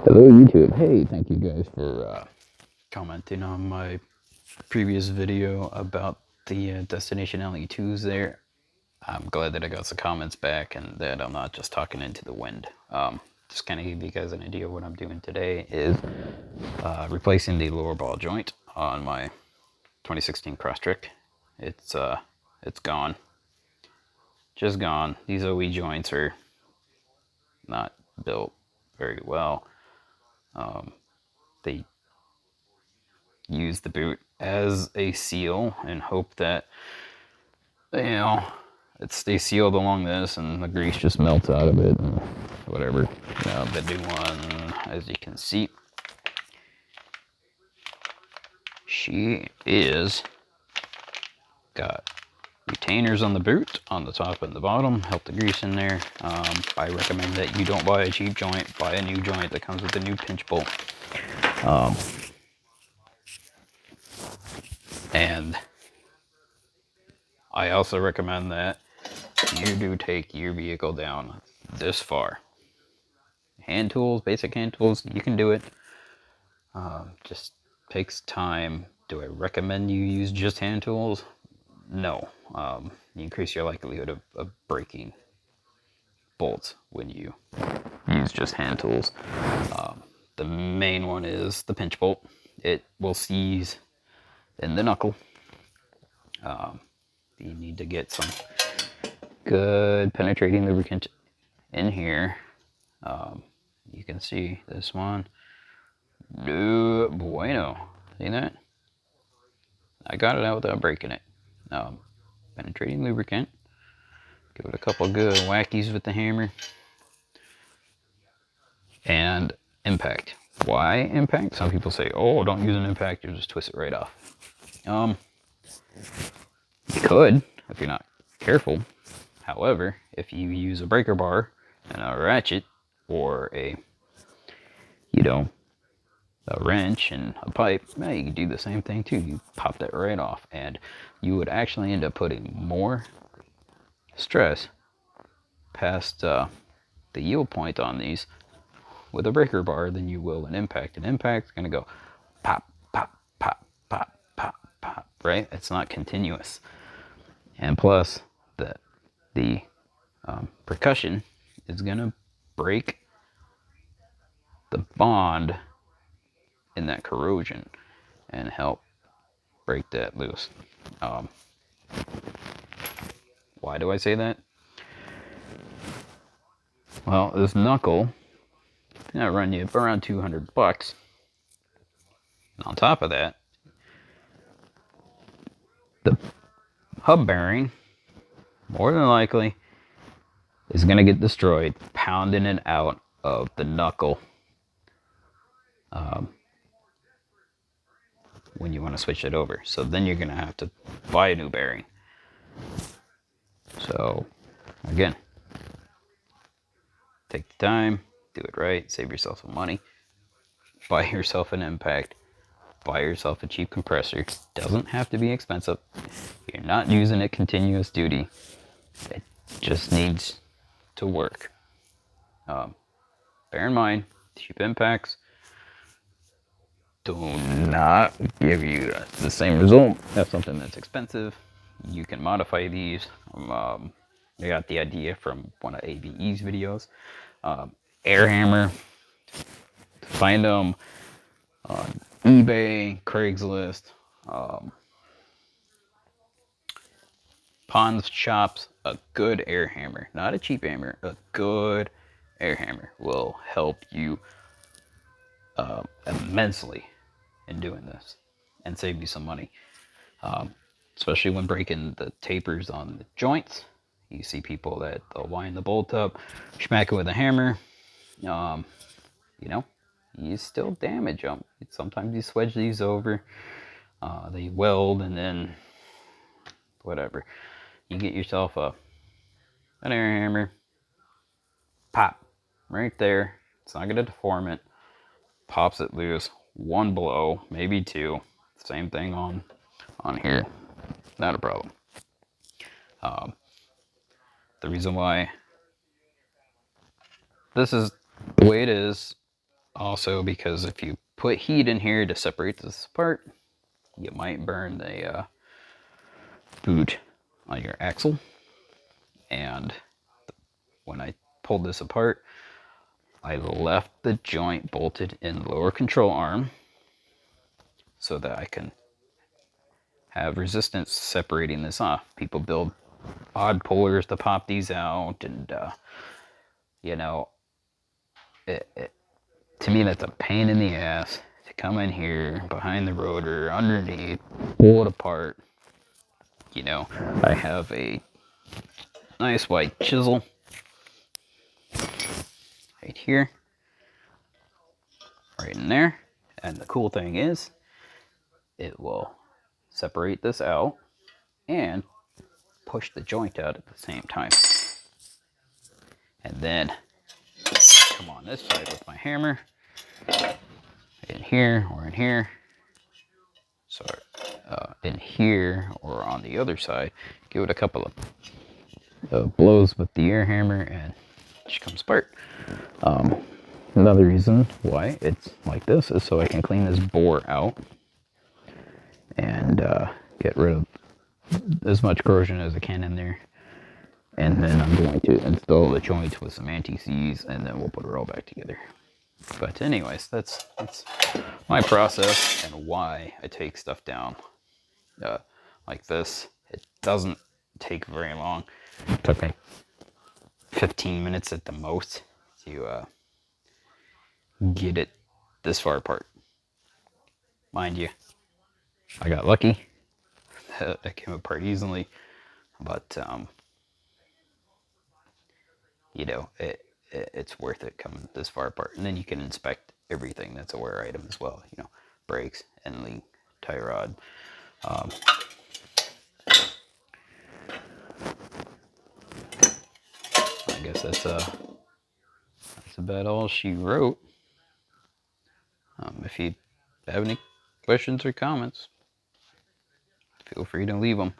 Hello YouTube. Hey, thank you guys for commenting on my previous video about the Destination LE2s there. I'm glad that I got some comments back and that I'm not just talking into the wind. Just kind of give you guys an idea of what I'm doing today is replacing the lower ball joint on my 2016 crosstreck. It's gone. Just gone. These OE joints are not built very well. They use the boot as a seal and hope that, it stays sealed along this and the grease just melts out of it and whatever. The new one, as you can see, she is got retainers on the boot on the top and the bottom, help the grease in there. I recommend that you don't buy a cheap joint, buy a new joint that comes with a new pinch bolt. And I also recommend that you do take your vehicle down this far. Hand tools, basic hand tools, you can do it. Just takes time. Do I recommend you use just hand tools? No. You increase your likelihood of breaking bolts when you use just hand tools. The main one is the pinch bolt. It will seize in the knuckle. You need to get some good penetrating lubricant in here. You can see this one. No bueno. See that? I got it out without breaking it. Penetrating lubricant. Give it a couple good whackies with the hammer. And impact. Why impact? Some people say, oh, don't use an impact, you'll just twist it right off. You could, if you're not careful. However, if you use a breaker bar and a ratchet or a wrench and a pipe, you can do the same thing too. You pop that right off and you would actually end up putting more stress past the yield point on these with a breaker bar than you will an impact. An impact is going to go pop, pop, pop, pop, pop, pop, right? It's not continuous. And plus, the percussion is going to break the bond in that corrosion and help break that loose. Why do I say that? Well, this knuckle is going to run you around $200. And on top of that, the hub bearing, more than likely, is going to get destroyed pounding it out of the knuckle when you want to switch it over. So then you're going to have to buy a new bearing. So, again, take the time, do it right, save yourself some money, buy yourself an impact, buy yourself a cheap compressor. Doesn't have to be expensive. You're not using it continuous duty. It just needs to work. Bear in mind, cheap impacts do not give you the same result as something that's expensive. You can modify these. I got the idea from one of ABE's videos. Air hammer. Find them on eBay, Craigslist, pawn shops. A good air hammer, not a cheap hammer, a good air hammer will help you immensely in doing this and save you some money, especially when breaking the tapers on the joints. You see people that they'll wind the bolt up, smack it with a hammer. You still damage them. Sometimes you swedge these over, they weld, and then whatever. You get yourself an air hammer, pop, right there. It's not going to deform it. Pops it loose. One blow, maybe two. Same thing on here. Not a problem. The reason why this is the way it is Also, because if you put heat in here to separate this apart, you might burn the boot on your axle. And when I pulled this apart, I left the joint bolted in the lower control arm so that I can have resistance separating this off. People build odd pullers to pop these out, and you know, to me that's a pain in the ass to come in here behind the rotor, underneath, pull it apart. You know, I have a nice white chisel right here, right in there, and the cool thing is it will separate this out and push the joint out at the same time. And then come on this side with my hammer, in here or in here. Sorry, in here or on the other side. Give it a couple of blows with the air hammer and she comes apart. Another reason why it's like this is so I can clean this bore out and get rid of as much corrosion as I can in there. And then I'm going to install the joint with some anti-seize, and then we'll put it all back together. But anyways, that's my process and why I take stuff down like this. It doesn't take very long. It took me 15 minutes at the most to get it this far apart. Mind you, I got lucky. It came apart easily, but you know, it's worth it coming this far apart. And then you can inspect everything that's a wear item as well. You know, brakes, end link, tie rod. I guess that's about all she wrote. If you have any questions or comments, feel free to leave them.